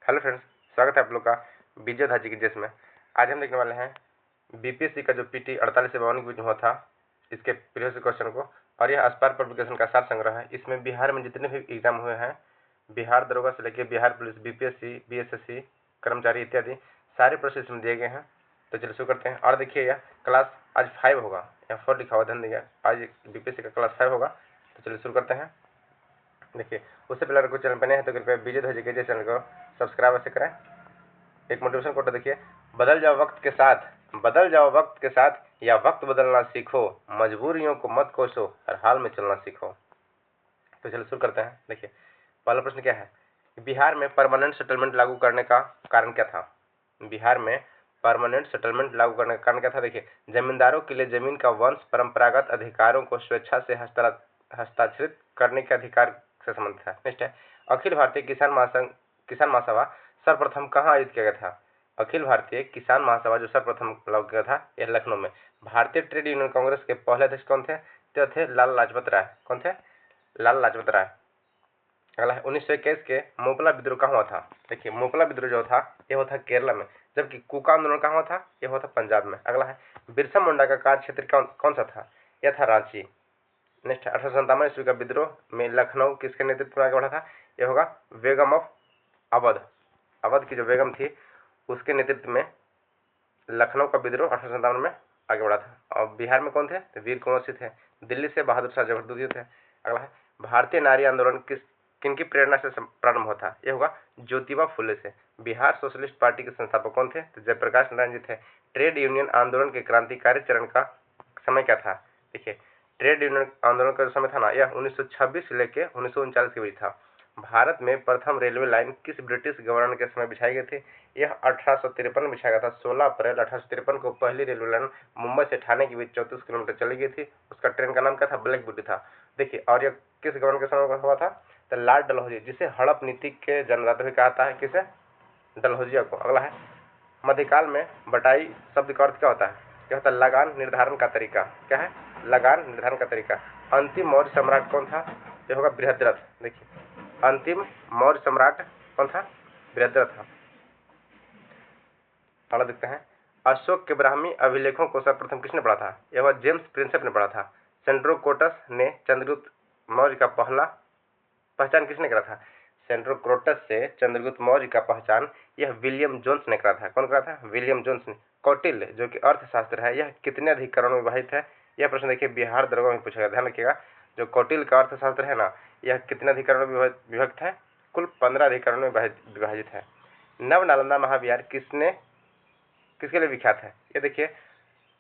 Hello friends, स्वागत है आप लोग का विजय धाजी की जिसमें आज हम देखने वाले हैं बीपीएससी का जो पीटी 48 से 52 के बीच में हुआ था इसके प्रीवियस क्वेश्चन को। और यह अस्पार पब्लिकेशन का सार संग्रह है। इसमें बिहार में जितने भी एग्जाम हुए हैं, बिहार दरोगा से लेकर बिहार पुलिस, बीपीएससी, बीएसएससी, कर्मचारी इत्यादि सारे प्रश्न इसमें दिए गए हैं। तो चलिए शुरू करते हैं। और देखिए, यह क्लास आज 5 होगा, यहाँ 4 लिखा हुआ, ध्यान दीजिए, आज बीपीएससी का क्लास 5 होगा। तो चलिए शुरू करते हैं। देखिए, उससे पहले अगर कोई चैनल पर नए हैं तो कृपया विजय धाजी के चैनल को सब्सक्राइब अवश्य करें। एक मोटिवेशन कोट देखिए, बदल जाओ वक्त के साथ, बदल जाओ वक्त के साथ, या वक्त बदलना सीखो, मजबूरियों को मत कोसो, हर हाल में चलना सीखो। तो चलिए शुरू करते हैं। देखिए, पहला प्रश्न क्या है, बिहार में परमानेंट सेटलमेंट लागू करने का कारण क्या था। बिहार में परमानेंट सेटलमेंट लागू करने का कारण क्या था। देखिए, जमींदारों के लिए जमीन का वंश परंपरागत अधिकारों को स्वेच्छा से हस्ताक्षरित करने के अधिकार से संबंधित है। नेक्स्ट है, अखिल भारतीय किसान महासभा सर्वप्रथम कहाँ आयोजित किया गया था। अखिल भारतीय किसान महासभा जो सर्वप्रथम लागू किया था, यह लखनऊ में। भारतीय ट्रेड यूनियन कांग्रेस के पहले अध्यक्ष कौन थे। तो थे लाला लाजपत राय। कौन थे? लाला लाजपत राय। अगला है, 1921 के मोपला विद्रोह कहाँ हुआ था। देखिए, मोपला विद्रोह जो था यह हुआ था केरला में, जबकि कुका आंदोलन कहाँ हुआ था, यह हुआ था पंजाब में। अगला है, बिरसा मुंडा का कार्य क्षेत्र कौन सा था। यह था रांची। नेक्स्ट, 1857 ईस्वी का विद्रोह में लखनऊ किसके नेतृत्व में आगे बढ़ा था। यह होगा बेगम ऑफ अवध। अवध की जो बेगम थी उसके नेतृत्व में लखनऊ का विद्रोह 1857 में आगे बढ़ा था। और बिहार में कौन थे, तो वीर कुंवर सिंह थे। दिल्ली से बहादुर शाह जफरदुद्दीन थे। अगला है, भारतीय नारी आंदोलन किनकी प्रेरणा से प्रारंभ हुआ था। यह होगा ज्योतिबा फुले से। बिहार सोशलिस्ट पार्टी के संस्थापक कौन थे, तो जयप्रकाश नारायण जी थे। ट्रेड यूनियन आंदोलन के क्रांतिकारी चरण का समय क्या था। देखिए, ट्रेड यूनियन आंदोलन का समय था ना, यह 1926 से लेकर 1939 के बीच था। भारत में प्रथम रेलवे लाइन किस ब्रिटिश गवर्नर के समय बिछाई गई थी। यह 1853 में बिछाया गया था। 16 अप्रैल 1853 को पहली रेलवे लाइन मुंबई से ठाणे के बीच 34 किलोमीटर चली गई थी। उसका ट्रेन का नाम क्या था, ब्लैक ब्यूटी था। देखिए, और यह किस गवर्नर के समय हुआ था, तो लॉर्ड डलहौजी, जिसे हड़प नीति के जन्मदाता भी कहा है। किसे, डलहौजिया को। अगला है, मध्यकाल में बटाई शब्द का अर्थ क्या होता है। क्या होता है, लगान निर्धारण का तरीका। क्या है, लगान निर्धारण का तरीका। अंतिम मौर्य सम्राट कौन था, यह होगा बृहद्रथ। देखिए, अंतिम मौर्य सम्राट कौन था, बृहद्रथ था। अगला देखते हैं, अशोक के ब्राह्मी अभिलेखों को सर्वप्रथम किसने पढ़ा था। यह वह जेम्स प्रिंसेप ने पढ़ा था। सेंड्रोकोटस ने चंद्रगुप्त मौर्य का पहचान किसने करा था। सेंड्रोकोटस से चंद्रगुप्त मौर्य का पहचान यह विलियम जोन्स ने करा था। कौन करा था, विलियम जोन्स ने। कौटिल्य जो कि अर्थशास्त्र है, यह कितने अधिकरणों में विभाजित है। यह प्रश्न देखिए बिहार दरोगा में पूछा गया, ध्यान रखिएगा। जो कौटिल्य का अर्थशास्त्र है ना, यह कितने अधिकरणों में विभक्त है, कुल 15 अधिकरणों में विभाजित है। नव नालंदा महाविहार किसके लिए विख्यात है। ये देखिए,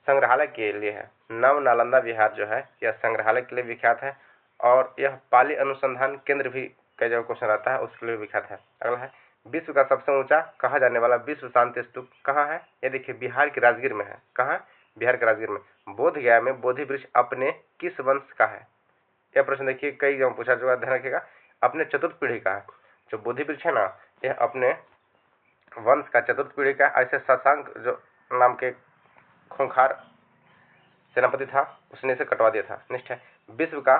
संग्रहालय के लिए है। नव नालंदा विहार जो है यह संग्रहालय के लिए विख्यात है, और यह पाली अनुसंधान केंद्र भी कई जगह क्वेश्चन आता है, उसके लिए विख्यात है। अगला है, विश्व का सबसे ऊंचा कहा जाने वाला विश्व शांति स्तूप कहाँ है। ये देखिए, बिहार के राजगीर में है। कहाँ, बिहार के राजगीर में। बोध गया में बोधि वृक्ष अपने किस वंश का है। यह प्रश्न देखिए कई जगह पूछा जाएगा, ध्यान रखिएगा। अपने चतुर्थ पीढ़ी का है। जो बोधि वृक्ष है ना, यह अपने वंश का चतुर्थ पीढ़ी का। ऐसे शशांक जो नाम के खूंखार सेनापति था, उसने इसे कटवा दिया था। नेक्स्ट है, विश्व का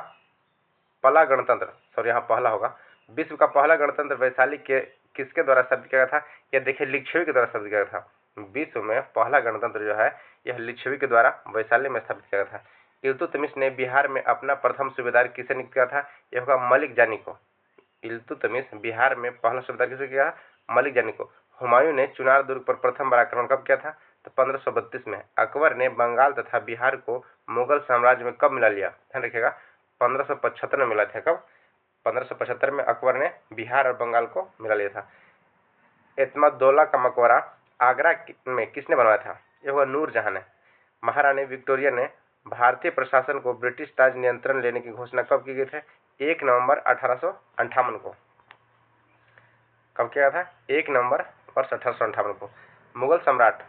पहला गणतंत्र, सॉरी यहाँ पहला होगा, विश्व का पहला गणतंत्र वैशाली के किसके द्वारा स्थापित किया गया था। यह देखिए लिच्छवी के द्वारा स्थापित किया गया था। विश्व में पहला गणतंत्र जो है यह लिच्छवी के द्वारा वैशाली में स्थापित किया गया था। इल्तुतमिश ने बिहार में अपना प्रथम सूबेदार किसे नियुक्त किया था। यह होगा मलिक जानी को। इल्तुतमिश बिहार में पहला सूबेदार किसे किया, मलिक जानी को। हुमायूं ने चुनार दुर्ग पर प्रथम बार आक्रमण कब किया था, तो 1532 में। अकबर ने बंगाल तथा बिहार को मुगल साम्राज्य में कब मिला लिया, ध्यान रखिएगा, 1575 में मिला था। कब, 1575 में अकबर ने बिहार और बंगाल को मिला लिया था। एतमादुद्दौला का मकबरा आगरा में किसने बनवाया था। यह हुआ नूरजहां ने। महारानी विक्टोरिया ने भारतीय प्रशासन को ब्रिटिश राज नियंत्रण लेने की घोषणा कब की गई थी, 1 नवंबर 1858 को। कब किया था, 1 नवंबर वर्ष 1858 को। मुगल सम्राट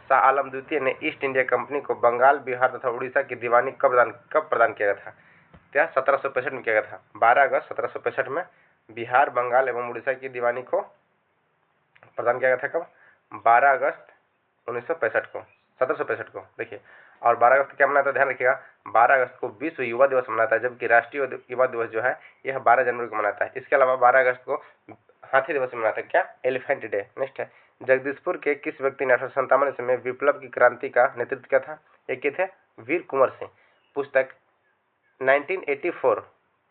शाह आलम द्वितीय ने ईस्ट इंडिया कंपनी को बंगाल, बिहार तथा उड़ीसा की दीवानी कब प्रदान किया गया था। क्या 1765 में किया गया था। 12 अगस्त 1765 में बिहार, बंगाल एवं उड़ीसा की दीवानी को प्रदान किया गया था। कब, 12 अगस्त 1965 को, 1765 को। देखिए, और 12 अगस्त क्या मनाता है, ध्यान रखिएगा, 12 अगस्त को विश्व युवा दिवस मनाता है, जबकि राष्ट्रीय युवा दिवस जो है यह 12 जनवरी को मनाता है। इसके अलावा 12 अगस्त को हाथी दिवस में मनाते हैं, क्या, एलिफेंट डे। नेक्स्ट है, जगदीशपुर के किस व्यक्ति ने 1857 ईस्वी में विप्लव की क्रांति का नेतृत्व किया था? एक थे वीर कुंवर सिंह। पुस्तक 1984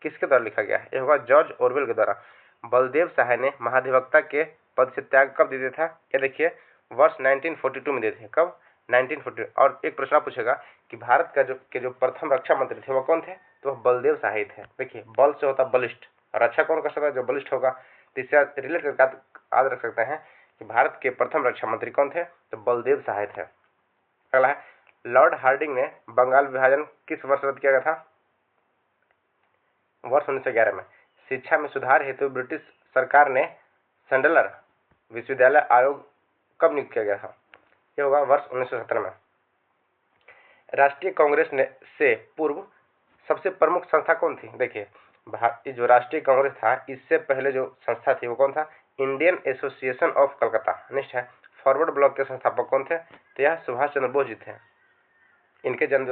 किसके द्वारा लिखा गया है? यह होगा जॉर्ज ऑरवेल के द्वारा। बलदेव सहाय ने महाधिवक्ता के पद से त्याग कब दे दिया था? ये देखिए वर्ष 1942 में दिए थे। कब? 1942। और एक प्रश्न पूछेगा कि भारत का जो प्रथम रक्षा मंत्री थे वो कौन थे? तो वह बलदेव सहाय थे। देखिए बल से होता बलिष्ठ, और रक्षा कौन कर सकता है? जो बलिष्ठ होगा। तो इससे रिलेट करके याद रख सकते हैं कि भारत के प्रथम रक्षा मंत्री कौन थे? तो बलदेव सहाय थे। अगला है, लॉर्ड हार्डिंग ने बंगाल विभाजन किस वर्ष रद्द किया गया था? वर्ष 1911 में। शिक्षा में सुधार हेतु ब्रिटिश सरकार ने सैंडलर विश्वविद्यालय आयोग कब नियुक्त किया गया था? यह होगा वर्ष 1917 में। राष्ट्रीय कांग्रेस से पूर्व सबसे प्रमुख संस्था कौन थी? देखिए जो राष्ट्रीय कांग्रेस था इससे पहले जो संस्था थी वो कौन था? Indian association of Calcutta. Next है, फॉरवर्ड ब्लॉक के संस्थापक कौन थे? तो यह सुभाष चंद्र बोस जी थे। इनका जन्म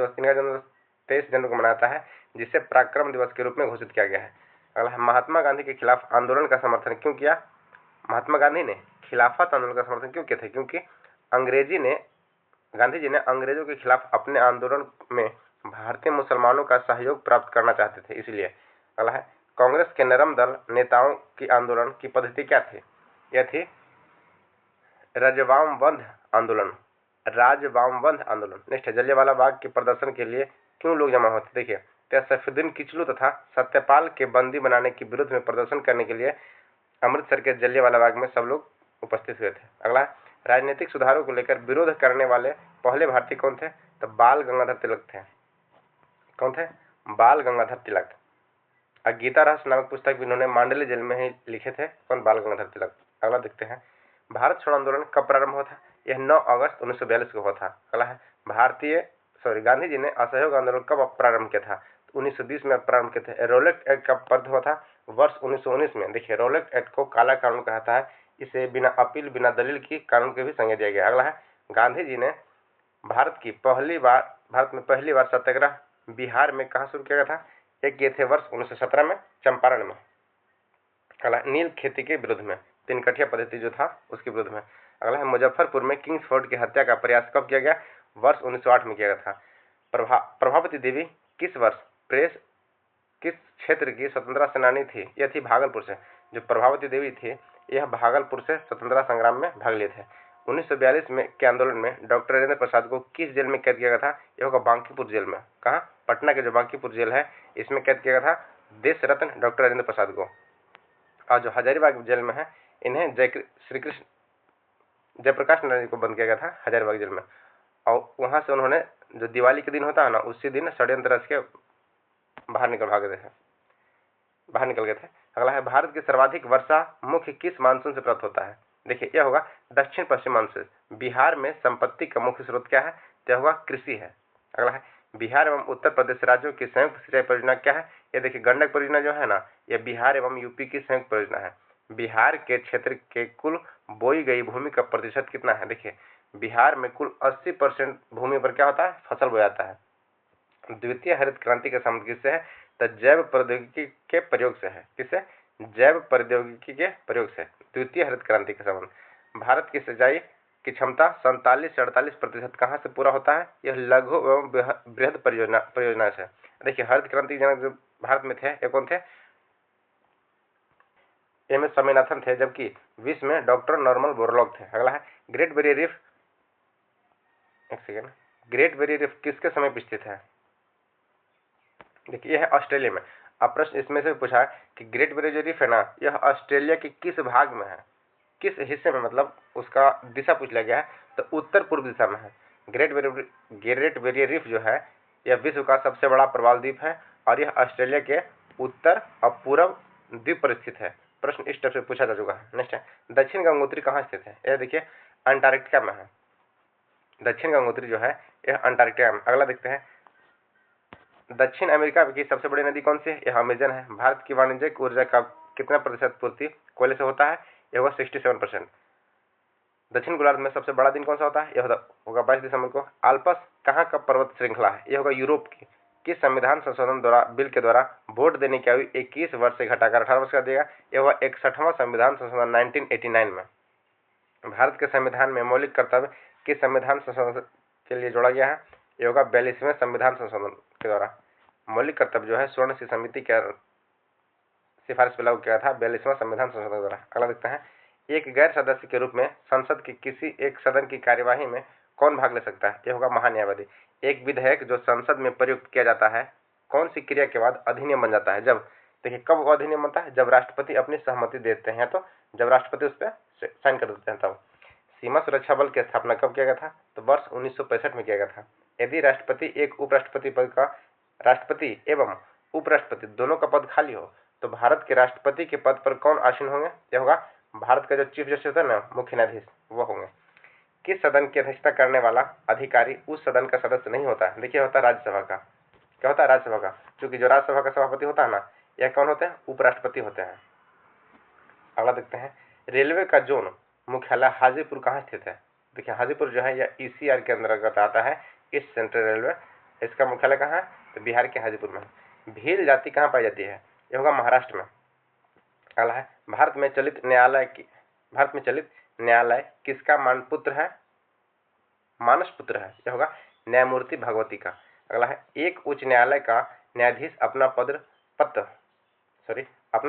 23 जनवरी को मनाता है, जिसे पराक्रम दिवस के रूप में घोषित किया गया है। अगला है, महात्मा गांधी के खिलाफ आंदोलन का समर्थन क्यों किया? महात्मा गांधी ने खिलाफत आंदोलन का समर्थन क्यों किया था? क्योंकि गांधी जी ने अंग्रेजों के खिलाफ अपने आंदोलन में भारतीय मुसलमानों का सहयोग प्राप्त करना चाहते थे, इसलिए। अगला है, कांग्रेस के नरम दल नेताओं की आंदोलन की पद्धति क्या थी? यह थी राजवामबंद आंदोलन। नेक्स्ट है, जलियांवाला बाग के प्रदर्शन के लिए क्यों लोग जमा होते? देखिए सैफुद्दीन किचलू तथा सत्यपाल के बंदी बनाने के विरुद्ध में प्रदर्शन करने के लिए अमृतसर के जलियांवाला बाग में सब लोग उपस्थित हुए थे। अगला, राजनीतिक सुधारों को लेकर विरोध करने वाले पहले भारतीय कौन थे? तो बाल गंगाधर तिलक थे। कौन थे? बाल गंगाधर तिलक। गीता रहस्य नामक पुस्तक भी इन्होंने मांडले जेल में ही लिखे थे। कौन? बाल गंगाधर तिलक। अगला देखते हैं, भारत छोड़ो आंदोलन कब प्रारंभ हुआ था? यह 9 अगस्त 1942 को हुआ था। अगला है, गांधी जी ने असहयोग आंदोलन कब प्रारंभ किया था? 1920 में प्रारंभ किए थे। रोलेट एक्ट कब पारित हुआ था? वर्ष 1919 में। देखिए रोलेट एक्ट को काला कानून कहता है, इसे बिना अपील बिना दलील की कानून के भी संज्ञा दिया गया। अगला है, गांधी जी ने भारत में पहली बार सत्याग्रह बिहार में कहाँ शुरू किया गया था? एक ये थे वर्ष 1917 में चंपारण में। अगला, नील खेती के विरुद्ध में, तीन कठिया पद्धति जो था उसके विरुद्ध में। अगला है, मुजफ्फरपुर में किंग्सफोर्ड की हत्या का प्रयास कब किया गया? वर्ष 1908 में किया गया था। प्रभावती देवी किस क्षेत्र की स्वतंत्रता सेनानी थी? यह थी भागलपुर से। जो प्रभावती देवी थी यह भागलपुर से स्वतंत्रता संग्राम में भाग लिए थे। 1942 में के आंदोलन में डॉक्टर राजेंद्र प्रसाद को किस जेल में कैद किया गया था? यह होगा बांकीपुर जेल में। कहाँ? पटना के जो बांकीपुर जेल है इसमें कैद किया गया था देश रत्न डॉक्टर राजेंद्र प्रसाद को। और जो हजारीबाग जेल में है इन्हें जयप्रकाश नारायण जी को बंद किया गया था हजारीबाग जेल में। और वहां से उन्होंने जो दिवाली के दिन होता है ना उसी दिन षड्यंत्र रच के बाहर निकल गए थे। अगला है, भारत की सर्वाधिक वर्षा मुख्य किस मानसून से प्राप्त होता है? देखिए यह होगा दक्षिण पश्चिम मानसून। बिहार में संपत्ति का मुख्य स्रोत क्या है? तो यह होगा कृषि है। अगला है, बिहार एवं उत्तर प्रदेश राज्यों की संयुक्त सिंचाई परियोजना क्या है? ये देखिए गंडक परियोजना जो है ना यह बिहार एवं यूपी की संयुक्त परियोजना है। बिहार के क्षेत्र के कुल बोई गई भूमि का प्रतिशत कितना है? देखिए बिहार में कुल 80% भूमि पर क्या होता है? फसल बोया जाता है। द्वितीय हरित क्रांति का संबंध किससे है? तो जैव प्रौद्योगिकी के प्रयोग से है। किससे? जैव प्रौद्योगिकी के प्रयोग से द्वितीय हरित क्रांति का संबंध। भारत की सिंचाई की क्षमता 47 से 48% कहाँ से पूरा होता है? यह लघु एवं बृहद परियोजना से। देखिए हरित क्रांति जनक जो भारत में थे ये कौन थे? एम एस स्वामीनाथन थे, जबकि विश्व में डॉक्टर नॉर्मन बोरलॉग थे। अगला है, ग्रेट बैरियर रीफ किसके समीप स्थित है? देखिए यह है ऑस्ट्रेलिया में। अब प्रश्न इसमें से पूछा है कि ग्रेट बैरियर रीफ है ना यह ऑस्ट्रेलिया के किस भाग में है? किस हिस्से में, मतलब उसका दिशा पूछ लिया गया है। तो उत्तर पूर्व दिशा में है। ग्रेट बैरियर रीफ जो है यह विश्व का सबसे बड़ा प्रवाल द्वीप है और यह ऑस्ट्रेलिया के उत्तर और पूर्व द्वीप पर स्थित है। प्रश्न इस टाइप से पूछा जा चुका है। नेक्स्ट है, दक्षिण गंगोत्री कहाँ स्थित है? यह देखिए अंटार्कटिका में है। दक्षिण गंगोत्री जो है यह अंटार्कटिका में। अगला देखते हैं, दक्षिण अमेरिका की सबसे बड़ी नदी कौन सी है? यह अमेजन है। भारत की वाणिज्यिक ऊर्जा का कितना प्रतिशत पूर्ति कोयले से होता है? यह होगा 67%। दक्षिण गोलार्ध में सबसे बड़ा दिन कौन सा होता है? यह होगा 22 दिसंबर को। आल्प्स कहाँ का पर्वत श्रृंखला है? यह होगा यूरोप की। किस संविधान संशोधन द्वारा बिल के द्वारा वोट देने की आयु 21 वर्ष से घटाकर 18 वर्ष कर दिया? यह हुआ 61वां संविधान संशोधन 1989 में। भारत के संविधान में मौलिक कर्तव्य किस संविधान संशोधन के लिए जोड़ा गया है? यह होगा 42वें संविधान संशोधन के द्वारा। मौलिक कर्तव्य जो है स्वर्ण सी समिति के सिफारिश पर लागू किया था 42वां संविधान संशोधन द्वारा। अगला देखते हैं, एक गैर सदस्य के रूप में संसद की किसी एक सदन की कार्यवाही में कौन भाग ले सकता है? यह होगा महान्यायवादी। एक विधेयक जो संसद में प्रयुक्त किया जाता है कौन सी क्रिया के बाद अधिनियम बन जाता है? जब, देखिए कब वो अधिनियम बनता है? जब राष्ट्रपति अपनी सहमति देते हैं, तो जब राष्ट्रपति उस पर साइन कर देते हैं तब। सीमा सुरक्षा बल की स्थापना कब किया गया था? तो वर्ष 1965 में किया गया था। यदि राष्ट्रपति एक उपराष्ट्रपति पद का, राष्ट्रपति एवं उपराष्ट्रपति दोनों का पद खाली हो तो भारत के राष्ट्रपति के पद पर कौन आसीन होंगे? यह होगा भारत का जो चीफ जस्टिस होता है ना, मुख्य न्यायाधीश, वो होंगे। किस सदन की अध्यक्षता करने वाला अधिकारी उस सदन का सदस्य नहीं होता? देखिए होता है राज्यसभा का। क्या होता है? राज्यसभा का। क्योंकि जो राज्यसभा का सभापति होता है ना, यह कौन होते हैं? उपराष्ट्रपति होते हैं। अगला देखते हैं, रेलवे का जोन मुख्यालय हाजीपुर कहाँ स्थित है? देखिए हाजीपुर जो है यह ECR के अंतर्गत आता है, ईस्ट सेंट्रल रेलवे। इसका मुख्यालय कहाँ है? तो बिहार के हाजीपुर में। भील जाति कहाँ पाई जाती है? यह होगा महाराष्ट्र में। अगला है, भारत में चलित न्यायालय किसका मानपुत्र है? मानस पुत्र है। यह होगा न्यायमूर्ति भगवती का। अगला है, एक उच्च न्यायालय का न्यायाधीश अपना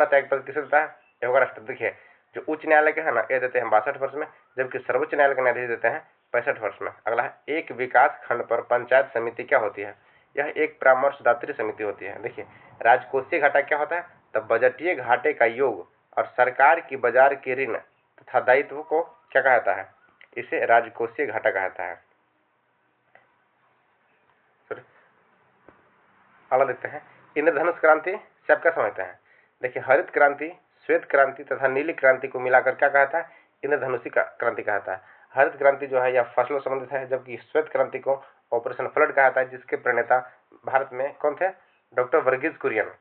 त्यागपत्र किसे देता है? यह होगा राष्ट्रपति। देखिए जो उच्च न्यायालय के है ना, ये देते हैं 62 वर्ष में, जबकि सर्वोच्च न्यायालय के न्यायाधीश देते हैं 65 वर्ष में। अगला है, एक विकास खंड पर पंचायत समिति क्या होती है? यह एक परामर्शदात्री समिति होती है। देखिए राजकोषीय घाटा क्या होता है? तब बजटीय घाटे का योग और सरकार की बाजार के ऋण तथा दायित्व को क्या कहा जाता है? इसे राजकोषीय घाटा कहा जाता है। अगला देखते हैं, इंद्रधनुष क्रांति से आप क्या समझते हैं? देखिए हरित क्रांति, श्वेत क्रांति तथा नीली क्रांति को मिलाकर क्या कहता है? इंद्रधनुषी क्रांति कहता है। हरित क्रांति जो है यह फसलों संबंधित है, जबकि श्वेत क्रांति को ऑपरेशन फ्लड कहता है, जिसके प्रणेता भारत में कौन थे? डॉक्टर वर्गीज कुरियन।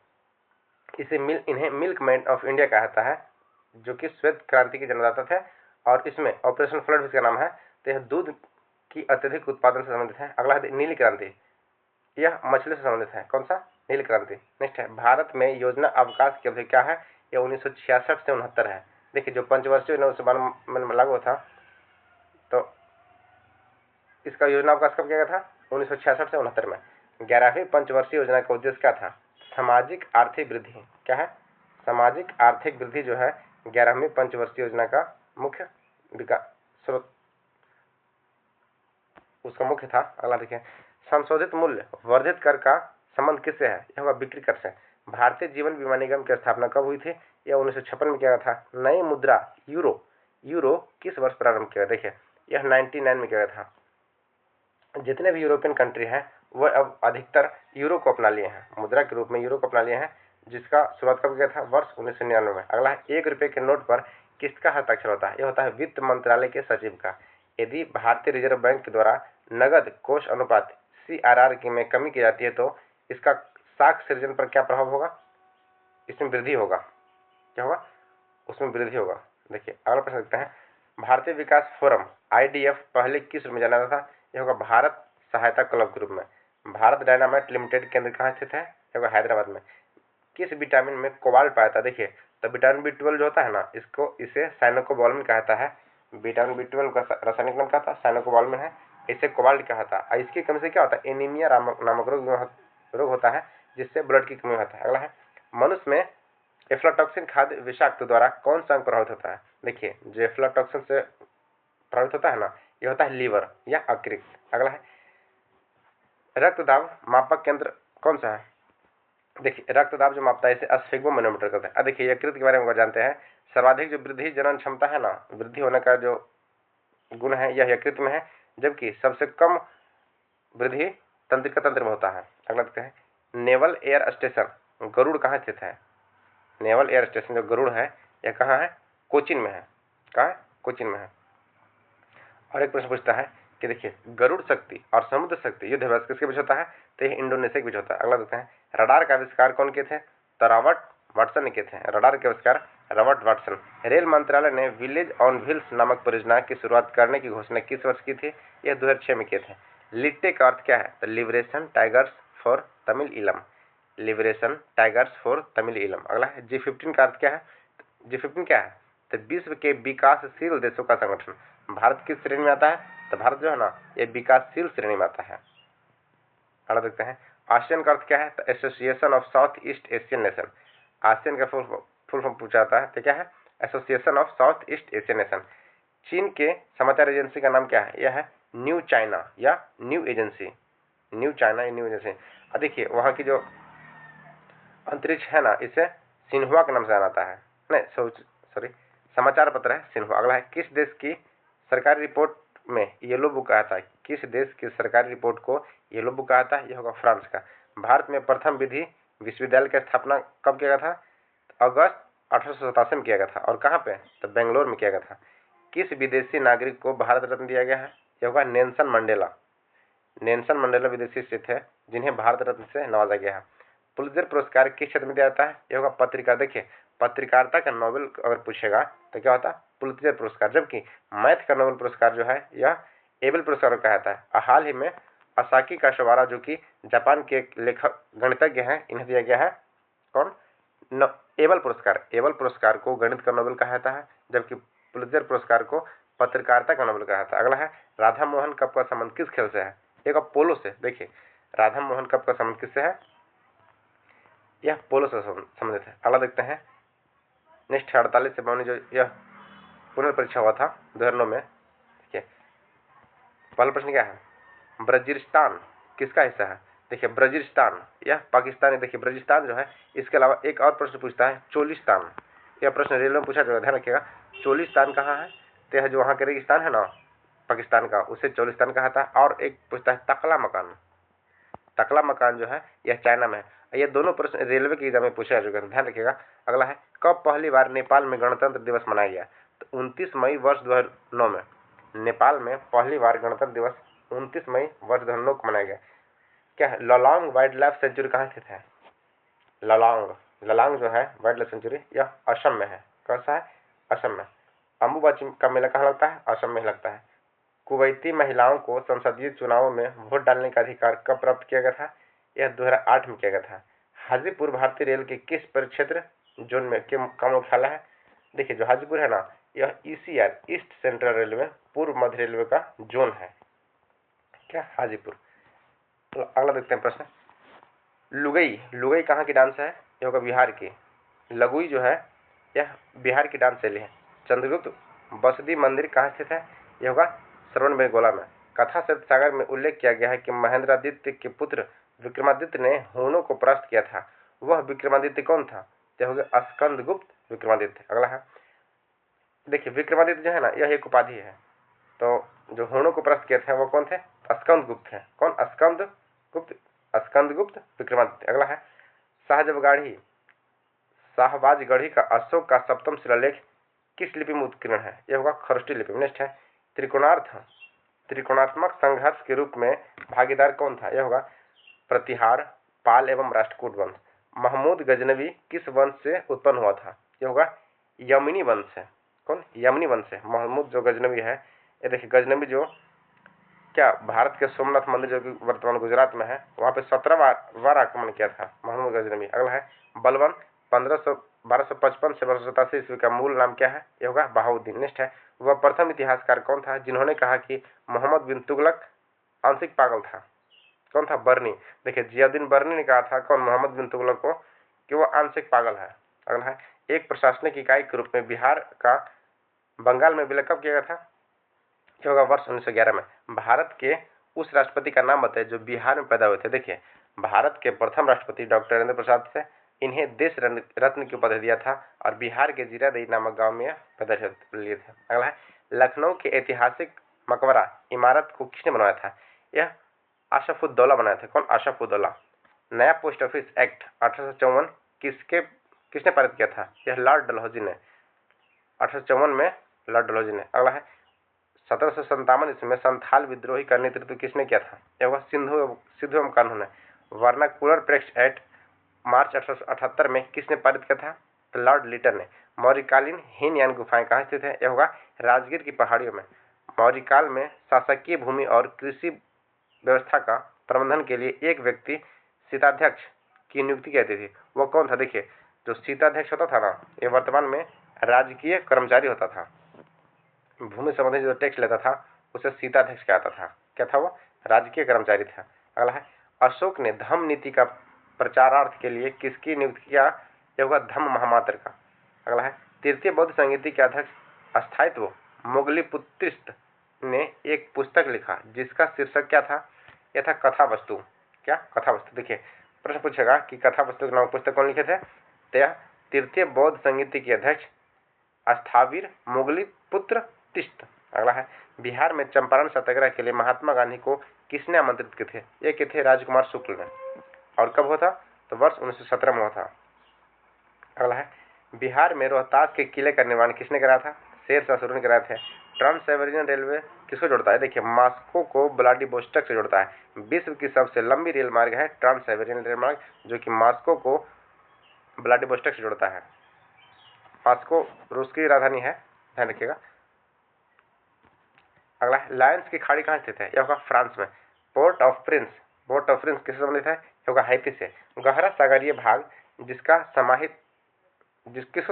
इन्हें मिल्क मैन ऑफ इंडिया कहता है, जो कि श्वेत क्रांति के जन्मदाता थे, और इसमें ऑपरेशन फ्लड इसका नाम है। तो यह दूध की अत्यधिक उत्पादन से संबंधित है। अगला है नीली क्रांति, यह मछली से संबंधित है। कौन सा? नीली क्रांति। नेक्स्ट है, भारत में योजना अवकाश की अवधि क्या है? यह 1966 से 69 है। देखिए जो पंचवर्षीय 1992 में लागू था, तो इसका योजना अवकाश कब किया गया था? 1966 से 69 में। 11वीं पंचवर्षीय योजना का उद्देश्य क्या था? सामाजिक आर्थिक वृद्धि। क्या है? सामाजिक आर्थिक वृद्धि जो है 11वीं पंचवर्षीय योजना का मुख्य विकास स्रोत, उसका मुख्य था। अगला देखिए, संशोधित मूल्य वर्धित कर का संबंध किससे है? यह होगा बिक्री कर से। भारतीय जीवन बीमा निगम की स्थापना कब हुई थी? यह 1956 में किया गया था। नई मुद्रा यूरो किस वर्ष प्रारंभ किया? देखिए यह 99 में किया गया था। जितने भी यूरोपियन कंट्री हैं वह अब अधिकतर यूरो को अपना लिए हैं, मुद्रा के रूप में यूरो को अपना लिए हैं, जिसका शुरुआत कब किया था? वर्ष 1999 में। अगला है, 1 रुपये के नोट पर किसका हस्ताक्षर होता है? यह होता है वित्त मंत्रालय के सचिव का। यदि भारतीय रिजर्व बैंक के द्वारा नगद कोष अनुपात CRR में कमी की जाती है तो इसका साख सृजन पर क्या प्रभाव होगा? इसमें वृद्धि होगा। क्या होगा? उसमें वृद्धि होगा। देखिए अगला प्रश्न देखते हैं, भारतीय विकास फोरम IDF पहले किस रूप में जाना जाता था? यह होगा भारत सहायता क्लब के रूप में। भारत डायनामाइट लिमिटेड केंद्र कहाँ स्थित है? यह होगा हैदराबाद में। किस विटामिन में कोबाल्ट पाया था? देखिए तो विटामिन B12 जो होता है ना, इसे साइनोकोबालामिन कहता है। विटामिन B12 का रासायनिक नाम क्या था? साइनोकोबालामिन है। इसे कोबाल्ट कहा था। इसकी कमी से क्या होता है? एनीमिया नामक रोग होता है, जिससे ब्लड की कमी होता है। अगला है, मनुष्य में एफ्लाटॉक्सिन खाद्य विषाक्त द्वारा कौन सा अंग प्रभावित होता है? देखिए जो एफ्लाटॉक्सिन से प्रभावित होता है ना, यह होता है लीवर या यकृत। अगला है, रक्तदाब मापक केंद्र कौन सा है? देखिए रक्तदाब जो मापता है इसे स्फिग्मोमैनोमीटर कहते हैं। अब देखिए यकृत के बारे में जानते हैं। सर्वाधिक जो वृद्धि जनन क्षमता है ना, वृद्धि होने का जो गुण है यह यकृत में है, जबकि सबसे कम वृद्धि तंत्रिका तंत्र में होता है। अगला देखते हैं, नेवल एयर स्टेशन गरुड़ कहाँ स्थित है? नेवल एयर स्टेशन जो गरुड़ है यह कहाँ है? कोचीन में है। कहाँ है? कोचीन में है। और एक प्रश्न पूछता है कि देखिए गरुड़ शक्ति और समुद्र शक्ति युद्ध अभ्यास किसके बीच होता है? तो यह इंडोनेशिया के बीच होता है। अगला देखते हैं, रडार का आविष्कार कौन किए थे? तो रॉबर्ट वाटसन ने किए थे। रडार के आविष्कार रॉबर्ट वाटसन। रेल मंत्रालय ने विलेज ऑन व्हील्स नामक परियोजना की शुरुआत करने की घोषणा किस वर्ष की थी? यह 2006 में किए थे। लिट्टे का अर्थ क्या है? तो liberation tigers for Tamil Eelam, liberation tigers for Tamil Eelam. अगला है G15 का अर्थ क्या है? G15 क्या है? तो विश्व के विकासशील देशों का संगठन। भारत किस श्रेणी में आता है? तो भारत जो है ना ये विकासशील श्रेणी में आता है। अगला देखते हैं आसियान का अर्थ क्या है? तो association of south east Asian nation. ASEAN का फुल फॉर्म पूछा जाता है तो क्या है? Association of south east Asian nation. चीन के समाचार एजेंसी का नाम क्या है? यह है न्यू चाइना या न्यू एजेंसी, न्यू चाइना या न्यू एजेंसी। देखिए वहाँ की जो अंतरिक्ष है ना इसे सिन्हुआ के नाम से जाना है, नहीं सॉरी समाचार पत्र है सिन्हुआ। अगला है किस देश की सरकारी रिपोर्ट में येलो बुक आया था? किस देश की सरकारी रिपोर्ट को येलो बुक आया था? यह होगा फ्रांस का। भारत में प्रथम विधि विश्वविद्यालय की स्थापना कब किया गया था? अगस्त 1887 में किया गया था। और कहाँ पे? तो बेंगलोर में किया गया था। किस विदेशी नागरिक को भारत रत्न दिया गया है? यह होगा नेल्सन मंडेला। नेल्सन मंडेला विदेशी से थे जिन्हें भारत रत्न से नवाजा गया है। पुलित्जर पुरस्कार किस क्षेत्र में दिया जाता है? यह होगा पत्रिका। देखिए पत्रकारिता का नोबेल अगर पूछेगा तो क्या होता है? पुलित्जर पुरस्कार। जबकि मैथ का नोबेल पुरस्कार जो है यह एबेल पुरस्कार कहा जाता है। हाल ही में असाकी काशिवारा जो कि जापान के एक लेखक गणितज्ञ हैं, इन्हें दिया गया है कौन? एबेल पुरस्कार। एबेल पुरस्कार को गणित का नोबेल कहा जाता है, जबकि पुलित्जर पुरस्कार को पत्रकारिता का नोबेल कहा जाता है। अगला है राधा मोहन कप का संबंध किस खेल से है? एक पोलो से। देखिए राधा मोहन कप का संबंध किससे है? यह पोलो से संबंधित है। अगला देखते हैं नेक्स्ट 48 से 52 जो यह पुनर्परीक्षा हुआ था 2009 में। देखिए पहला प्रश्न क्या है? ब्रजिस्तान किसका हिस्सा है? देखिए ब्रजिस्तान यह पाकिस्तान है। देखिए ब्रजिस्तान जो है इसके अलावा एक और प्रश्न पूछता है चोलिस्तान। यह प्रश्न रेलवे में पूछा जाएगा, ध्यान रखिएगा। चोलिस्तान कहाँ है? तो यह जो वहाँ के रेगिस्तान है ना पाकिस्तान का उसे चोलिस्तान कहा था। और एक पूछता है तकला मकान। तकला मकान जो है यह चाइना में है। ये दोनों प्रश्न रेलवे के एग्जाम में पूछे जा चुके हैं, ध्यान रखिएगा। अगला है कब पहली बार नेपाल में गणतंत्र दिवस मनाया गया? तो 29 मई वर्ष 2009 में नेपाल में पहली बार गणतंत्र दिवस 29 मई वर्ष 2009 को मनाया गया। क्या है? ललांग वाइल्ड लाइफ सेंचुरी कहाँ स्थित है? ललांग जो है वाइल्ड लाइफ सेंचुरी यह असम में है। कैसा है? असम में। अम्बुबाची का मेला कहाँ लगता है? असम में लगता है। कुवैती महिलाओं को संसदीय चुनावों में वोट डालने का अधिकार कब प्राप्त किया गया था? यह 2008 में किया गया था। हाजीपुर भारतीय रेल के किस परिक्षेत्र जोन में का मुख्यालय है? देखिए जो हाजीपुर है ना यह ECR ईस्ट सेंट्रल रेलवे पूर्व मध्य रेलवे का जोन है। क्या? हाजीपुर। तो अगला देखते हैं प्रश्न लुगई कहाँ की डांस है? यह होगा बिहार की। लगुई जो है यह बिहार की डांस शैली है। चंद्रगुप्त बसदी मंदिर कहाँ स्थित है? यह होगा श्रवणबेलगोला में। कथा सप्तसागर में उल्लेख किया गया है कि महेंद्रादित्य के पुत्र विक्रमादित्य ने हुनों को परास्त किया था। वह विक्रमादित्य कौन था? यह हो गया स्कंदगुप्त विक्रमादित्य। अगला है देखिए विक्रमादित्य जो है ना यह एक उपाधि है। तो जो हुनों को परास्त किया था वो कौन थे? स्कंदगुप्त है। कौन? स्कंदगुप्त विक्रमादित्य। अगला है शाहबाजगढ़ी का अशोक का सप्तम शिलालेख किस लिपि में उत्कीर्ण है? यह होगा खरोष्टी लिपि में। नेक्स्ट है त्रिकोणात्मक संघर्ष के रूप में भागीदार कौन था? यह होगा प्रतिहार, पाल एवं राष्ट्रकूट वंश। महमूद गजनवी किस वंश से उत्पन्न हुआ था? यह होगा यमनी वंश से। कौन? यमनी वंश से। महमूद जो गजनवी है ये देखिए गजनवी जो क्या भारत के सोमनाथ मंदिर जो कि वर्तमान गुजरात में है वहाँ पे 17 बार आक्रमण किया था महमूद गजनवी। अगला है बलबन 1255 से 1287 ईस्वी का मूल नाम क्या है? यह होगा बहाउद्दीन। नेक्स्ट है वह प्रथम इतिहासकार कौन था जिन्होंने कहा कि मोहम्मद बिन तुगलक आंशिक पागल था? कौन था? बर्नी। देखिए जियाउद्दीन बर्नी ने कहा था कौन? मोहम्मद बिन तुगलक को कि वह आंशिक पागल है। अगला है एक प्रशासनिक इकाई के रूप में बिहार का बंगाल में विलय कब किया गया था? यह होगा वर्ष 1911 में। भारत के उस राष्ट्रपति का नाम बताइए जो बिहार में पैदा हुए थे। देखिए भारत के प्रथम राष्ट्रपति डॉक्टर राजेंद्र प्रसाद थे। इन्हें देश रत्न की उपाधि दिया था और बिहार के जीरादेई नामक गांव में पैदा लिए थे। अगला है लखनऊ के ऐतिहासिक मकबरा इमारत को किसने बनवाया था? यह आशफुद्दौला बनाया था। कौन? आशफुद्दौला। नया पोस्ट ऑफिस एक्ट 1854 किसने पारित किया था? यह लॉर्ड डलहौजी ने। 1854 में लॉर्ड डलहौजी ने। अगला है 1757 ईस्वी में संथाल विद्रोही का नेतृत्व किसने किया था? यह हुआ सिद्धू एवं कान्हू ने। वर्नाकुलर प्रेक्स एक्ट मार्च 1878 में किसने पारित किया था? तो लॉर्ड लिटन ने। मौर्यकालीन हीनयान गुफाएं कहाँ स्थित है? यह होगा राजगीर की पहाड़ियों में। मौर्यकाल में शासकीय भूमि और कृषि व्यवस्था का प्रबंधन के लिए एक व्यक्ति शीताध्यक्ष की नियुक्ति कहती थी वो कौन था? देखिए, जो शीताध्यक्ष होता था ना, ये वर्तमान में राजकीय कर्मचारी होता था। भूमि संबंधी जो टैक्स लेता था उसे शीताध्यक्ष कहता था। क्या था वो? राजकीय कर्मचारी था। अगला है, अशोक ने धम्म नीति का प्रचारार्थ के लिए किसकी नियुक्ति किया? यह होगा धम्म महामात्र का। अगला है, तृतीय बौद्ध संहिता के अध्यक्ष अस्थायित्व मोगलीपुत्रिस्ट ने एक पुस्तक लिखा जिसका शीर्षक क्या था? यह था कथा वस्तु। क्या? कथा वस्तु। देखिए, प्रश्न पूछेगा कि कथा वस्तु के नाम पुस्तक कौन लिखे थे? तो यह तृतीय बौद्ध संहिता के अध्यक्ष अस्थावीर मोगलीपुत्र तिष्ट। अगला है, बिहार में चंपारण सत्याग्रह के लिए महात्मा गांधी को किसने आमंत्रित किए थे? ये किए थे राजकुमार शुक्ल ने। और कब हुआ था? तो वर्ष 1917 में हुआ था। अगला है, बिहार में रोहतास के किले का निर्माण किसने कराया था? शेरशाह सूरी ने कराए थे। ट्रांस साइबेरियन रेलवे किसको जोड़ता है? देखिए, मॉस्को को व्लादिवोस्टोक से जोड़ता है। विश्व की सबसे लंबी रेल मार्ग है ट्रांस साइबेरियन रेल मार्ग, जो कि मॉस्को को व्लादिवोस्टोक से जोड़ता है। मॉस्को रूस की राजधानी है, ध्यान रखिएगा। अगला है, लायंस की खाड़ी कहाँ स्थित है? यह होगा फ्रांस में। पोर्ट ऑफ प्रिंस किससे संबंधित है? यह होगा हैती से। गहरा सागरीय भाग किसको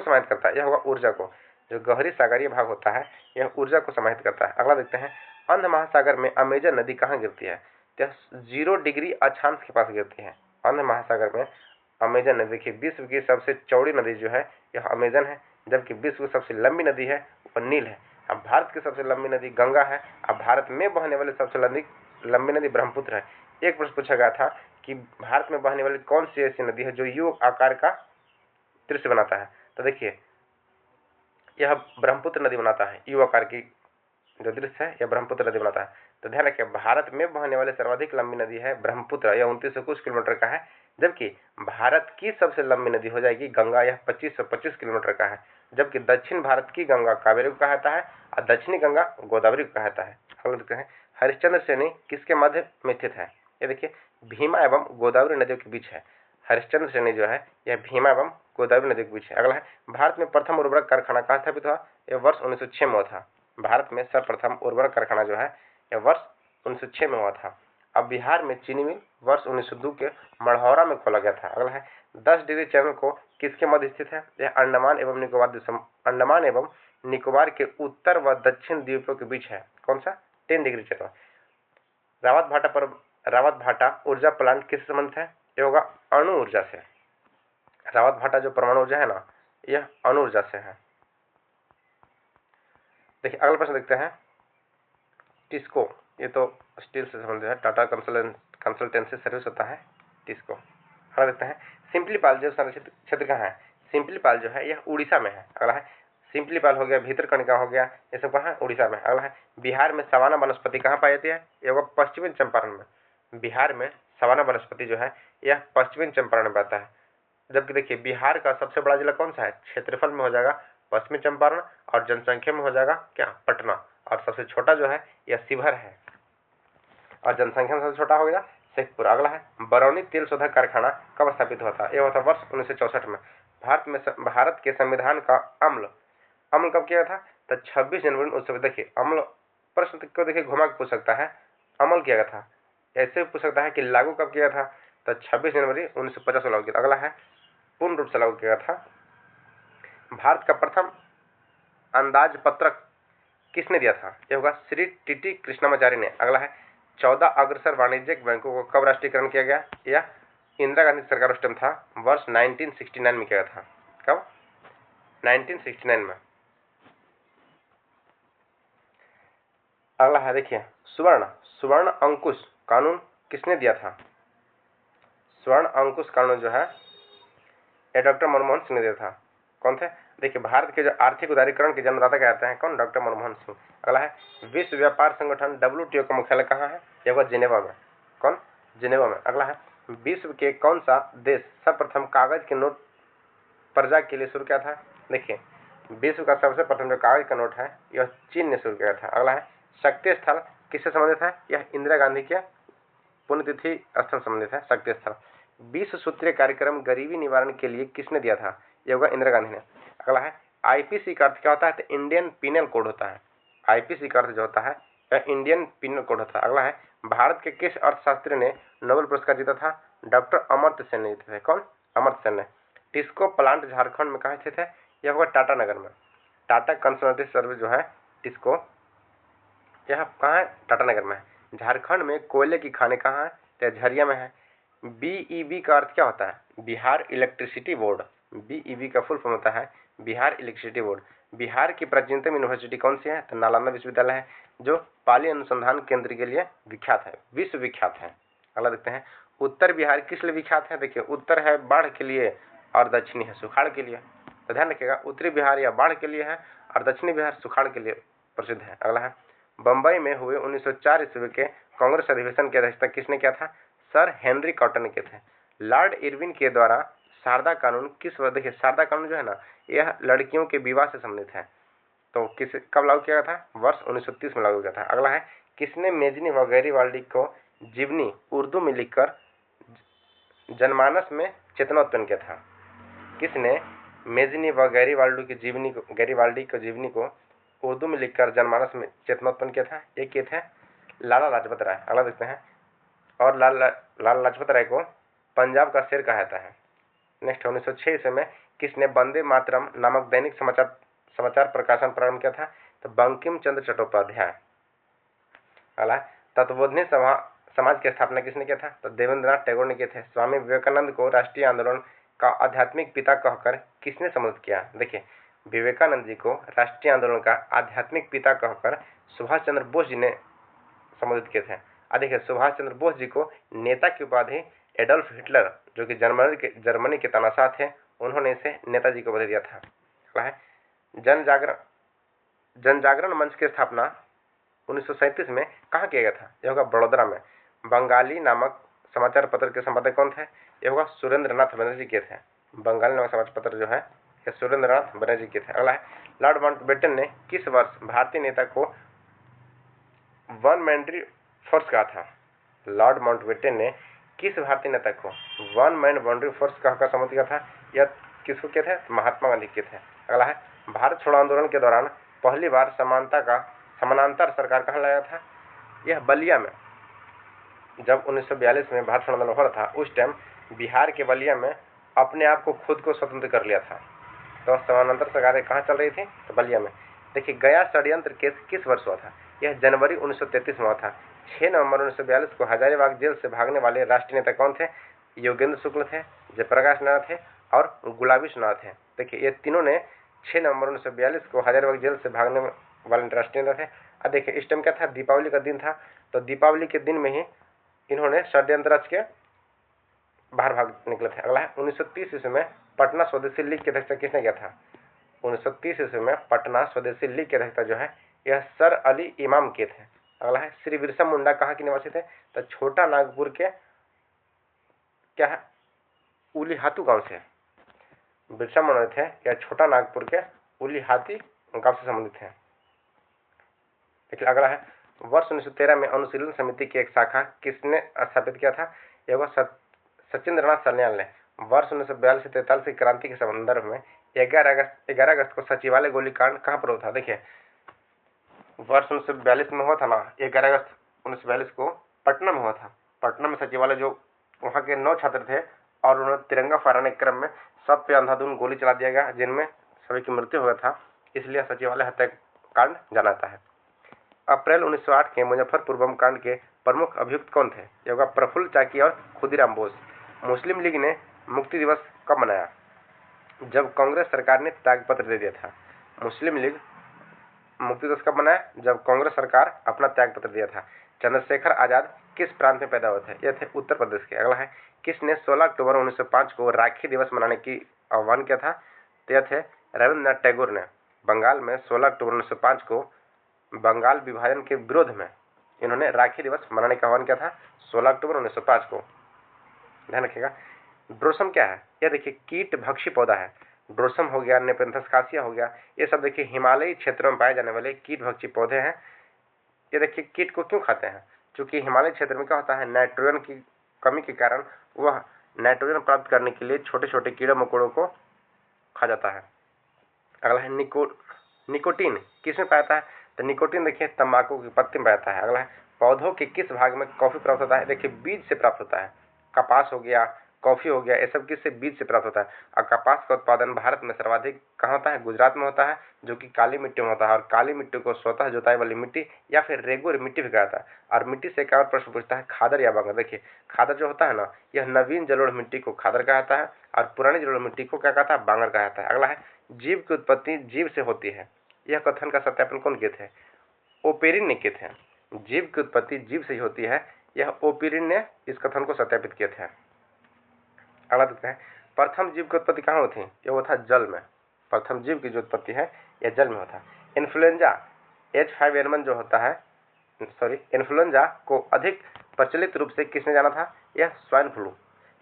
समाहित करता है? यह होगा ऊर्जा को। जो गहरी सागरीय भाग होता है यह ऊर्जा को समाहित करता है। अगला देखते हैं, अंध महासागर में अमेजन नदी कहाँ गिरती है? यह 0 डिग्री अक्षांश के पास गिरती है। अंध महासागर में अमेजन नदी। देखिए, विश्व की सबसे चौड़ी नदी जो है यह अमेजन है, जबकि विश्व की सबसे लंबी नदी है वह नील है। अब भारत की सबसे लंबी नदी गंगा है। अब भारत में बहने वाली सबसे लंबी नदी ब्रह्मपुत्र है। एक प्रश्न पूछा गया था कि भारत में बहने वाली कौन सी ऐसी नदी है जो यू आकार का दृश्य बनाता है? तो देखिए, यह ब्रह्मपुत्र नदी बनाता है। यू आकार की जो दृश्य है यह ब्रह्मपुत्र नदी बनाता है। तो ध्यान रखिए, भारत में बहने वाली सर्वाधिक लंबी नदी है ब्रह्मपुत्र, यह 2900 कुछ किलोमीटर का है। जबकि भारत की सबसे लंबी नदी हो जाएगी गंगा, यह 2525 किलोमीटर का है। जबकि दक्षिण भारत की गंगा कावेरी को कहता है और दक्षिणी गंगा गोदावरी को कहता है। अगला देखते हैं, हरिश्चंद्र श्रेणी किसके मध्य में स्थित है? ये देखिए, भीमा एवं गोदावरी नदियों के बीच है। हरिश्चंद्र श्रेणी जो है यह भीमा एवं गोदावरी नदी के बीच है। अगला है, भारत में प्रथम उर्वरक कारखाना कहाँ स्थापित हुआ? यह वर्ष 1906 में हुआ था। भारत में सर्वप्रथम उर्वरक कारखाना जो है यह वर्ष 1906 में हुआ था। अब बिहार में चीनी मिल वर्ष 1902 के मढ़ौरा में खोला गया था। अगला है, 10 डिग्री चैनल को किसके मध्य स्थित है? यह अंडमान एवं निकोबार के उत्तर व दक्षिण द्वीपों के बीच है। कौन सा? 10 डिग्री चैनल। रावत भाटा ऊर्जा प्लांट किससे संबंधित है? यह होगा अणु ऊर्जा से। रावत भाटा जो परमाणु ऊर्जा है ना, यह अणु ऊर्जा से है। देखिए, अगला प्रश्न देखते हैं, टिस्को, ये तो स्टील से संबंधित है। टाटा कंसल्टेंसी सर्विस होता है टिस्को। अगला देखते हैं, सिंपलीपाल जो संरक्षित क्षेत्र कहाँ है? सिंपलीपाल जो है यह उड़ीसा में है। अगला है, सिंपलीपाल हो गया, भीतरकनिका हो गया, ये सब कहाँ है? उड़ीसा में। अगला है, बिहार में सवाना वनस्पति कहाँ पाई जाती है? यह होगा पश्चिमी चंपारण में। बिहार में सवाना वनस्पति जो है यह पश्चिमी चंपारण में पाता है। जबकि देखिए, बिहार का सबसे बड़ा जिला कौन सा है? क्षेत्रफल में हो जाएगा पश्चिमी चंपारण, और जनसंख्या में हो जाएगा क्या? पटना। और सबसे छोटा जो है यह शिवहर है, और जनसंख्या में सबसे छोटा हो गया शेखपुरा। अगला है, बरौनी तेल शोधक कारखाना कब स्थापित हुआ था? यह हुआ था वर्ष 1964 में। भारत के संविधान का अमल कब किया था? तो 26 जनवरी 1900। देखिए, अमल प्रश्न को देखिए घुमा के पूछ सकता है, अमल किया गया था। ऐसे पूछ सकता है कि लागू कब किया था? तो 26 जनवरी 1950 को लागू किया। अगला है, पूर्ण रूप से लागू किया था। भारत का प्रथम अंदाज पत्रक किसने दिया था? यह होगा श्री टी कृष्णामाचारी ने। अगला है, 14 अग्रसर वाणिज्यिक बैंकों को कब राष्ट्रीयकरण किया गया? यह इंदिरा गांधी सरकार उस टाइम था, वर्ष 1969 में किया था। कब? 1969 में। अगला है, देखिए, सुवर्ण अंकुश कानून किसने दिया था? स्वर्ण अंकुश कानून जो है यह डॉक्टर मनमोहन सिंह ने दिया था। कौन थे? देखिए, भारत के जो आर्थिक उदारीकरण के जन्मदाता कहते हैं कौन? डॉक्टर मनमोहन सिंह। अगला है, विश्व व्यापार संगठन WTO का मुख्यालय कहाँ है? यह होगा जिनेवा में। कौन? जिनेवा में। अगला है, विश्व के कौन सा देश सर्वप्रथम कागज के नोट प्रजा के लिए शुरू किया था? देखिए, विश्व का सबसे प्रथम जो कागज का नोट है यह चीन ने शुरू किया था। अगला है, शक्ति स्थल किससे संबंधित है? यह इंदिरा गांधी के पुण्यतिथि स्थल संबंधित है, शक्ति स्थल। 20 सूत्रीय कार्यक्रम गरीबी निवारण के लिए किसने दिया था? यह होगा इंदिरा गांधी ने। अगला है, IPC का अर्थ क्या होता है? तो इंडियन पिनल कोड होता है। IPC का अर्थ जो होता है इंडियन पिनल कोड था। अगला है, भारत के किस अर्थशास्त्री ने नोबेल पुरस्कार जीता था? डॉक्टर अमर्त्य सेन ने जीते थे। कौन? अमर्त्य सेन ने। टिस्को प्लांट झारखंड में कहाँ स्थित है? यह होगा टाटा नगर में। टाटा कंसल्टेंसी सर्विस जो है टिस्को, यह कहाँ है? टाटा नगर में है। झारखंड में कोयले की खानें कहाँ है? तो झरिया में है। बीईबी का अर्थ क्या होता है? Bihar electricity board. बीईबी का फुल फॉर्म होता है बिहार इलेक्ट्रिसिटी बोर्ड। बिहार की प्राचीनतम यूनिवर्सिटी कौन सी है? तो नालंदा विश्वविद्यालय है, जो पाली अनुसंधान केंद्र के लिए विख्यात है, विश्व विख्यात है। अगला देखते हैं, उत्तर बिहार किस लिए विख्यात है? देखिए, उत्तर है बाढ़ के लिए और दक्षिणी है सुखाड़ के लिए। तो ध्यान रखिएगा, उत्तरी बिहार या बाढ़ के लिए है और दक्षिणी बिहार सुखाड़ के लिए प्रसिद्ध है। अगला है, बंबई में हुए 1904 ईस्वी के कांग्रेस अधिवेशन की अध्यक्षता किसने किया था? सर हेनरी कॉटन ने किए थे। लॉर्ड इरविन के द्वारा शारदा कानून किस वर्ष? देखिए, शारदा कानून जो है ना, यह लड़कियों के विवाह से संबंधित है। तो किस कब लागू किया गया था? वर्ष 1930 में लागू किया था। अगला है, किसने मेजनी व गैरीवाल्डी को जीवनी उर्दू में लिखकर जनमानस में चेतना उत्पन्न किया था? किसने मेजनी व गैरीवाल्डी की जीवनी को उर्दू में लिखकर जनमानस में चेतना उत्पन्न किया था? ये किए थे लाला लाजपत राय। अगला देखते हैं, और लाला लाजपत राय को पंजाब का शेर कहा जाता है। नेक्स्ट, 1906 ईस्वी में किसने वंदे मातरम नामक दैनिक समाचार प्रकाशन प्रारंभ किया था? तो बंकिम चंद्र चट्टोपाध्याय। अगला, तत्वबोधनी समाज की स्थापना किसने किया था? तो देवेंद्रनाथ टैगोर ने किए थे। स्वामी विवेकानंद को राष्ट्रीय आंदोलन का आध्यात्मिक पिता कहकर किसने संबोधित किया? देखिए, विवेकानंद जी को राष्ट्रीय आंदोलन का आध्यात्मिक पिता कहकर सुभाष चंद्र बोस जी ने संबोधित किए थे। देखिए, सुभाष चंद्र बोस जी को नेता की उपाधि एडोल्फ हिटलर, जो कि जर्मनी के तानाशाह थे, उन्होंने इसे नेताजी को उपाधि दिया था। जन जागरण मंच की स्थापना 1937 में कहाँ किया गया था? यह होगा बड़ौदा में। बंगाली नामक समाचार पत्र के संपादक कौन थे? यह होगा सुरेंद्र नाथ बनर्जी के थे। बंगाली नामक समाचार पत्र जो है यह सुरेंद्र नाथ बनर्जी के थे। अगला है, लॉर्ड माउंटबेटन ने किस वर्ष भारतीय नेता को वन मैन फोर्स कहा था? लॉर्ड माउंटबेटन ने किस भारतीय नेता को वन मैन बाउंड्री फोर्स कहकर संबोधित किया था? यह किसको किए थे? महात्मा गांधी के थे। अगला है, भारत छोड़ो आंदोलन के दौरान पहली बार समानांतर सरकार कहाँ लाया था? यह बलिया में। जब 1942 में भारत छोड़ो आंदोलन हो रहा था, उस टाइम बिहार के बलिया में अपने आप को खुद को स्वतंत्र कर लिया था। तो समानांतर सरकारें कहाँ चल रही थी? तो बलिया में। देखिए, गया षड्यंत्र केस किस वर्ष हुआ था? यह जनवरी 1933 में हुआ था। 6 नवंबर 1942 को हजारीबाग जेल से भागने वाले राष्ट्रीय नेता कौन थे? योगेंद्र शुक्ल थे, जयप्रकाश नारायण थे और गुलाबी सुनार थे। देखिए, ये तीनों ने 6 नवंबर 1942 को हजारीबाग जेल से भागने वाले राष्ट्रीय नेता थे। अब देखिए, इस टाइम क्या था? दीपावली का दिन था। तो दीपावली के दिन में ही इन्होंने षड्यंत्र रच के बाहर भाग निकले थे। अगला है, 1930 ईस्वी में पटना स्वदेशी लीग की अध्यक्षता किसने किया था? 1930 ईस्वी में पटना स्वदेशी लीग की अध्यक्षता जो है यह सर अली इमाम के थे। अगला है, श्री बिरसा मुंडा कहाँ के निवासी थे? तो छोटा नागपुर के क्या है? उलीहातू गांव से बिरसा मुंडा थे। या छोटा नागपुर के उलीहाती गांव से संबंधित है। देखिए, अगला है, वर्ष 1913 में अनुशीलन समिति की एक शाखा किसने स्थापित किया था? यह सचिंद्रनाथ सान्याल ने। वर्ष 1942 से 43 की क्रांति के संदर्भ में 11 अगस्त को सचिवालय गोलीकांड कहाँ पर हुआ था? देखिए, वर्ष 1942 में हुआ था ना, 11 अगस्त 1942 को पटना में हुआ था। पटना में सचिवालय, जो वहाँ के 9 छात्र थे और उन्होंने तिरंगा फहराने के क्रम में सब पे अंधाधुंध गोली चला दिया गया, जिनमें सभी की मृत्यु हो गया था। इसलिए सचिवालय हत्याकांड जाना जाता है। अप्रैल 1908 के मुजफ्फरपुर बम कांड के प्रमुख अभियुक्त कौन थे? यह होगा प्रफुल्ल चाकी और खुदीराम बोस। मुस्लिम लीग ने मुक्ति दिवस कब मनाया? जब कांग्रेस सरकार ने त्यागपत्र दे दिया था। मुस्लिम लीग मुक्ति दिवस कब मनाया? जब कांग्रेस सरकार अपना त्यागपत्र दिया था। चंद्रशेखर आजाद किस प्रांत में पैदा हुए थे? यह थे उत्तर प्रदेश के। अगला है, किसने 16 अक्टूबर 1905 को राखी दिवस मनाने की आह्वान किया था? तो यह थे रविन्द्रनाथ टैगोर ने। बंगाल में 16 अक्टूबर 1905 को बंगाल विभाजन के विरोध में इन्होंने राखी दिवस मनाने का आह्वान किया था, 16 अक्टूबर 1905 को। ध्यान रखिएगा। ड्रोसम क्या है? यह देखिए, कीट भक्षी पौधा है। ड्रोसम हो गया, नेपेंथस कासिया हो गया, ये सब देखिए हिमालयी क्षेत्रों में पाए जाने वाले कीट भक्षी पौधे हैं। ये देखिए, कीट को क्यों खाते हैं? क्योंकि हिमालय क्षेत्र में क्या होता है, नाइट्रोजन की कमी के कारण वह नाइट्रोजन प्राप्त करने के लिए छोटे छोटे कीड़े मकोड़ों को खा जाता है। अगला है, निकोटीन किसमें पाया जाता है? तो निकोटीन देखिए तंबाकू की पत्ती में रहता है। अगला है पौधों के किस भाग में कॉफी प्राप्त होता है? देखिए बीज से प्राप्त होता है। कपास हो गया, कॉफी हो गया, ये सब किससे? बीज से प्राप्त होता है। और कपास का उत्पादन भारत में सर्वाधिक कहाँ होता है? गुजरात में होता है, जो कि काली मिट्टी में होता है। और काली मिट्टी को स्वतः जुताई वाली मिट्टी या फिर रेगुलर मिट्टी भी कहा जाता है। और मिट्टी से एक और प्रश्न पूछता है, खादर या बंगर। देखिए खादर जो होता है ना, यह नवीन जलोढ़ मिट्टी को खादर कहा जाता है और पुरानी जलोढ़ मिट्टी को क्या कहता है? बांगर कहा जाता है। अगला है जीव की उत्पत्ति जीव से होती है, यह कथन का सत्यापन कौन किए थे? ओपेरिन ने किए थे। जीव की उत्पत्ति जीव से ही होती है, यह ओपेरिन ने इस कथन को सत्यापित किए थे। अगला देखते हैं प्रथम जीव की उत्पत्ति कहाँ हुई थी? यह हुआ था जल में। प्रथम जीव की जो उत्पत्ति है यह जल में होता है। इन्फ्लुएंजा H5N1 जो होता है, इन्फ्लुएंजा को अधिक प्रचलित रूप से किसने जाना था? यह स्वाइन फ्लू।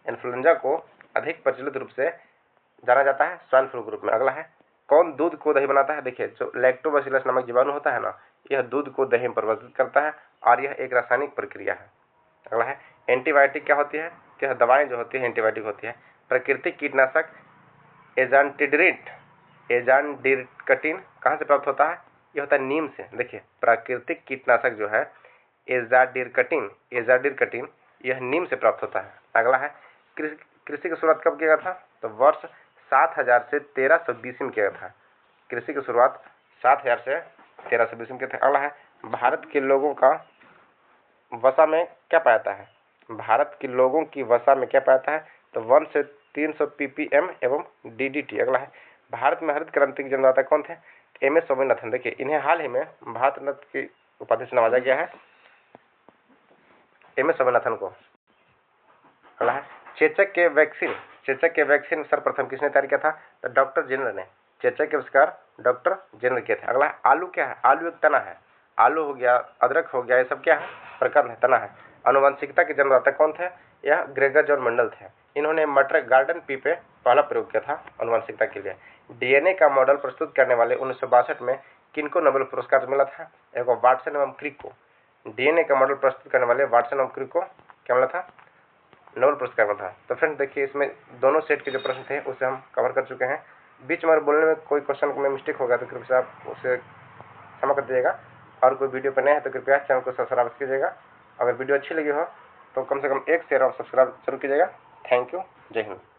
इन्फ्लुएंजा को अधिक प्रचलित रूप से जाना जाता है स्वाइन फ्लू के रूप में। अगला है कौन दूध को दही बनाता है? देखिए जो लैक्टोबैसिलस नामक जीवाणु होता है ना, यह दूध को दही में परिवर्तित करता है और यह एक रासायनिक प्रक्रिया है। अगला है एंटीबायोटिक क्या होती है? तो यह दवाएं जो होती है एंटीबायोटिक होती है। प्राकृतिक कीटनाशक एजाडिरकटिन कहाँ से प्राप्त होता है? यह होता है नीम से। देखिए प्राकृतिक कीटनाशक जो है एजाडिरकटिन यह नीम से प्राप्त होता है। अगला है कृषि की शुरुआत कब किया गया था? तो वर्ष 7000 से 1320 में किया गया था। कृषि की शुरुआत 7000 से 1320 में किया था। अगला है भारत के लोगों का वसा में क्या पाया जाता है? भारत के लोगों की वसा में क्या पाया जाता है? तो 1 से 300 ppm एवं DDT। अगला है भारत में हरित क्रांति के जन्मदाता कौन थे? MS स्वामीनाथन। देखिए इन्हें हाल ही में भारत रत्न की उपाधि से नवाजा गया है, MS स्वामीनाथन को। अगला है चेचक के वैक्सीन सर्वप्रथम किसने तैयार किया था? तो डॉक्टर जेनर ने। चेचक के आविष्कार डॉक्टर जेनर किए थे। अगला है आलू क्या है? आलू एक तना है। आलू हो गया, अदरक हो गया, ये सब क्या है? प्रकंद है, तना है। आनुवंशिकता के जन्मदाता कौन थे? यह ग्रेगर जॉन मंडल थे। इन्होंने मटर गार्डन पी पे पहला प्रयोग किया था आनुवंशिकता के लिए। DNA का मॉडल प्रस्तुत करने वाले 1962 में किनको नोबेल पुरस्कार मिला था? एक वाटसन एवं क्रिक को। DNA का मॉडल प्रस्तुत करने वाले वाटसन एवं क्रिक को क्या मिला था? नोबेल पुरस्कार मिला था। तो फ्रेंड्स देखिए इसमें दोनों सेट के जो प्रश्न थे उसे हम कवर कर चुके हैं। बीच में बोलने में कोई क्वेश्चन में मिस्टेक होगा तो कृपया आप उसे क्षमा कर दीजिएगा। और कोई वीडियो पर नया है तो कृपया चैनल को सब्सक्राइब कीजिएगा। अगर वीडियो अच्छी लगी हो तो कम से कम एक शेयर और सब्सक्राइब जरूर कीजिएगा। Thank you. जय हिंद।